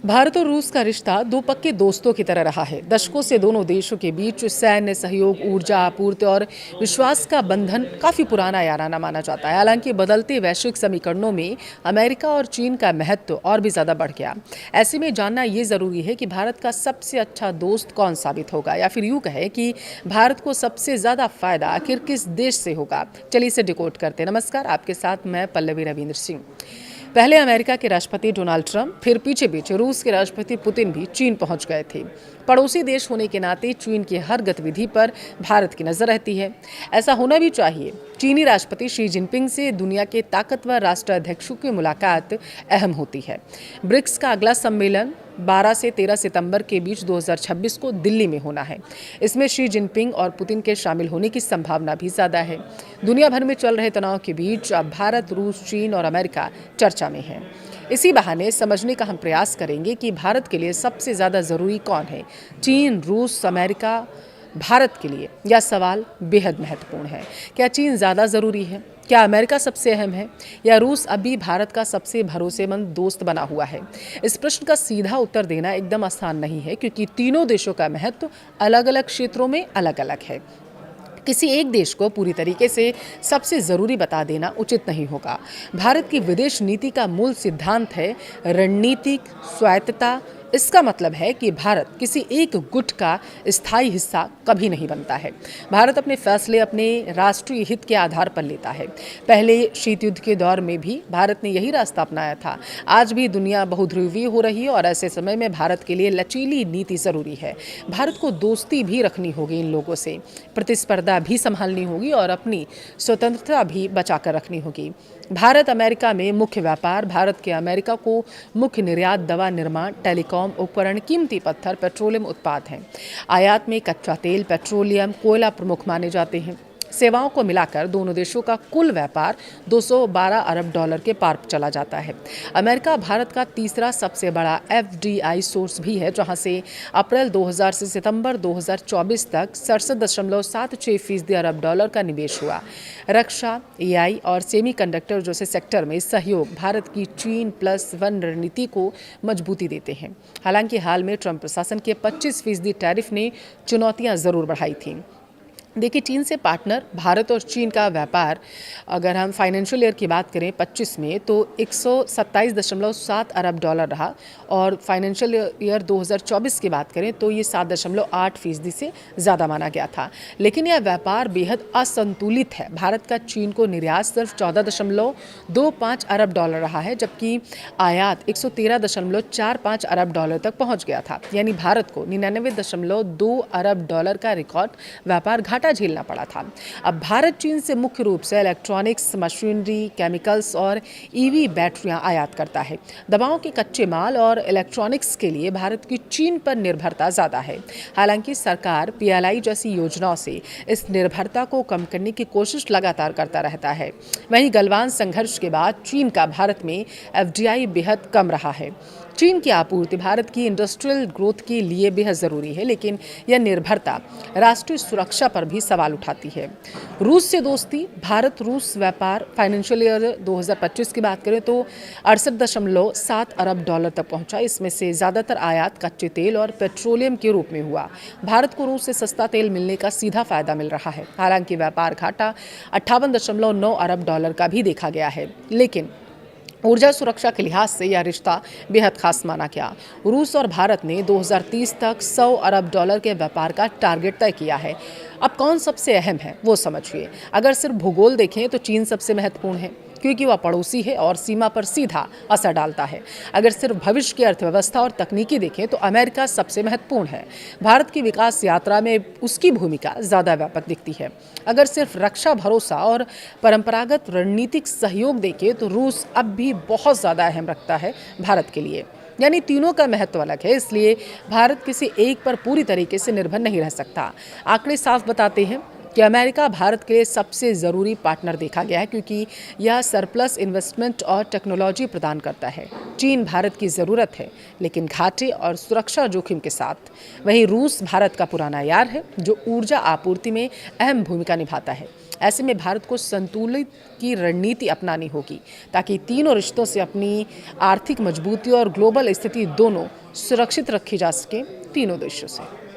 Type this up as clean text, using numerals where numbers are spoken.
भारत और रूस का रिश्ता दो पक्के दोस्तों की तरह रहा है। दशकों से दोनों देशों के बीच सैन्य सहयोग, ऊर्जा आपूर्ति और विश्वास का बंधन काफी पुराना याराना माना जाता है। हालांकि बदलते वैश्विक समीकरणों में अमेरिका और चीन का महत्व और भी ज्यादा बढ़ गया। ऐसे में जानना ये जरूरी है कि भारत का सबसे अच्छा दोस्त कौन साबित होगा, या फिर यूं कहे कि भारत को सबसे ज्यादा फायदा आखिर किस देश से होगा। चलिए इसे डिकोड करते हैं। नमस्कार, आपके साथ मैं पल्लवी रविंद्र सिंह। पहले अमेरिका के राष्ट्रपति डोनाल्ड ट्रंप, फिर पीछे पीछे रूस के राष्ट्रपति पुतिन भी चीन पहुंच गए थे। पड़ोसी देश होने के नाते चीन की हर गतिविधि पर भारत की नजर रहती है। ऐसा होना भी चाहिए। चीनी राष्ट्रपति शी जिनपिंग से दुनिया के ताकतवर राष्ट्राध्यक्षों की मुलाकात अहम होती है। ब्रिक्स का अगला सम्मेलन 12 से 13 सितंबर के बीच 2026 को दिल्ली में होना है। इसमें शी जिनपिंग और पुतिन के शामिल होने की संभावना भी ज्यादा है। दुनिया भर में चल रहे तनाव के बीच अब भारत, रूस, चीन और अमेरिका चर्चा में है। इसी बहाने समझने का हम प्रयास करेंगे कि भारत के लिए सबसे ज्यादा जरूरी कौन है, चीन, रूस, अमेरिका। भारत के लिए यह सवाल बेहद महत्वपूर्ण है। क्या चीन ज़्यादा ज़रूरी है? क्या अमेरिका सबसे अहम है, या रूस अभी भारत का सबसे भरोसेमंद दोस्त बना हुआ है? इस प्रश्न का सीधा उत्तर देना एकदम आसान नहीं है, क्योंकि तीनों देशों का महत्व अलग अलग क्षेत्रों में अलग अलग है। किसी एक देश को पूरी तरीके से सबसे ज़रूरी बता देना उचित नहीं होगा। भारत की विदेश नीति का मूल सिद्धांत है रणनीतिक स्वायत्तता। इसका मतलब है कि भारत किसी एक गुट का स्थायी हिस्सा कभी नहीं बनता है। भारत अपने फैसले अपने राष्ट्रीय हित के आधार पर लेता है। पहले शीत युद्ध के दौर में भी भारत ने यही रास्ता अपनाया था। आज भी दुनिया बहुध्रुवीय हो रही है और ऐसे समय में भारत के लिए लचीली नीति जरूरी है। भारत को दोस्ती भी रखनी होगी इन लोगों से, प्रतिस्पर्धा भी संभालनी होगी और अपनी स्वतंत्रता भी बचाकर रखनी होगी। भारत अमेरिका में मुख्य व्यापार, भारत के अमेरिका को मुख्य निर्यात दवा निर्माण, टेलीकॉम उपकरण, कीमती पत्थर, पेट्रोलियम उत्पाद हैं। आयात में कच्चा तेल, पेट्रोलियम, कोयला प्रमुख माने जाते हैं। सेवाओं को मिलाकर दोनों देशों का कुल व्यापार 212 अरब डॉलर के पार चला जाता है। अमेरिका भारत का तीसरा सबसे बड़ा एफडीआई सोर्स भी है, जहां से अप्रैल 2000 से सितंबर 2024 तक 67.76% अरब डॉलर का निवेश हुआ। रक्षा, एआई और सेमीकंडक्टर जैसे सेक्टर में सहयोग भारत की चीन +1 रणनीति को मजबूती देते हैं। हालांकि हाल में ट्रंप प्रशासन के 25% टैरिफ ने चुनौतियां जरूर बढ़ाई थीं। देखिए, चीन से पार्टनर भारत और चीन का व्यापार, अगर हम फाइनेंशियल ईयर की बात करें 25 में, तो 127.7 अरब डॉलर रहा, और फाइनेंशियल ईयर 2024 की बात करें तो ये 7.8% से ज़्यादा माना गया था। लेकिन यह व्यापार बेहद असंतुलित है। भारत का चीन को निर्यात सिर्फ 14.25 अरब डॉलर रहा है, जबकि आयात 113.45 अरब डॉलर तक पहुँच गया था। यानी भारत को 99.2 अरब डॉलर का रिकॉर्ड व्यापार घाटा झेलना पड़ा था। अब भारत चीन से मुख्य रूप से इलेक्ट्रॉनिक्स, मशीनरी, केमिकल्स और ईवी बैटरियां आयात करता है। दवाओं के कच्चे माल और इलेक्ट्रॉनिक्स के लिए भारत की चीन पर निर्भरता ज़्यादा है। हालांकि सरकार पीएलआई जैसी योजनाओं से इस निर्भरता को कम करने की कोशिश लगातार करता रहता है। वहीं गलवान संघर्ष के बाद चीन का भारत में एफडीआई बेहद कम रहा है। चीन की आपूर्ति भारत की इंडस्ट्रियल ग्रोथ के लिए बेहद ज़रूरी है, लेकिन यह निर्भरता राष्ट्रीय सुरक्षा पर भी सवाल उठाती है। रूस से दोस्ती, भारत रूस व्यापार फाइनेंशियल ईयर 2025 की बात करें तो 68.7 अरब डॉलर तक पहुंचा। इसमें से ज़्यादातर आयात कच्चे तेल और पेट्रोलियम के रूप में हुआ। भारत को रूस से सस्ता तेल मिलने का सीधा फायदा मिल रहा है। हालांकि व्यापार घाटा 58.9 अरब डॉलर का भी देखा गया है, लेकिन ऊर्जा सुरक्षा के लिहाज से यह रिश्ता बेहद खास माना गया। रूस और भारत ने 2030 तक 100 अरब डॉलर के व्यापार का टारगेट तय किया है। अब कौन सबसे अहम है वो समझिए। अगर सिर्फ भूगोल देखें तो चीन सबसे महत्वपूर्ण है, क्योंकि वह पड़ोसी है और सीमा पर सीधा असर डालता है। अगर सिर्फ भविष्य की अर्थव्यवस्था और तकनीकी देखें तो अमेरिका सबसे महत्वपूर्ण है। भारत की विकास यात्रा में उसकी भूमिका ज़्यादा व्यापक दिखती है। अगर सिर्फ रक्षा, भरोसा और परंपरागत रणनीतिक सहयोग देखें तो रूस अब भी बहुत ज़्यादा अहम रखता है भारत के लिए। यानी तीनों का महत्व अलग है, इसलिए भारत किसी एक पर पूरी तरीके से निर्भर नहीं रह सकता। आंकड़े साफ बताते हैं कि अमेरिका भारत के लिए सबसे ज़रूरी पार्टनर देखा गया है, क्योंकि यह सरप्लस इन्वेस्टमेंट और टेक्नोलॉजी प्रदान करता है। चीन भारत की ज़रूरत है, लेकिन घाटे और सुरक्षा जोखिम के साथ। वहीं रूस भारत का पुराना यार है, जो ऊर्जा आपूर्ति में अहम भूमिका निभाता है। ऐसे में भारत को संतुलित की रणनीति अपनानी होगी ताकि तीनों रिश्तों से अपनी आर्थिक मजबूती और ग्लोबल स्थिति दोनों सुरक्षित रखी जा सके तीनों देशों से।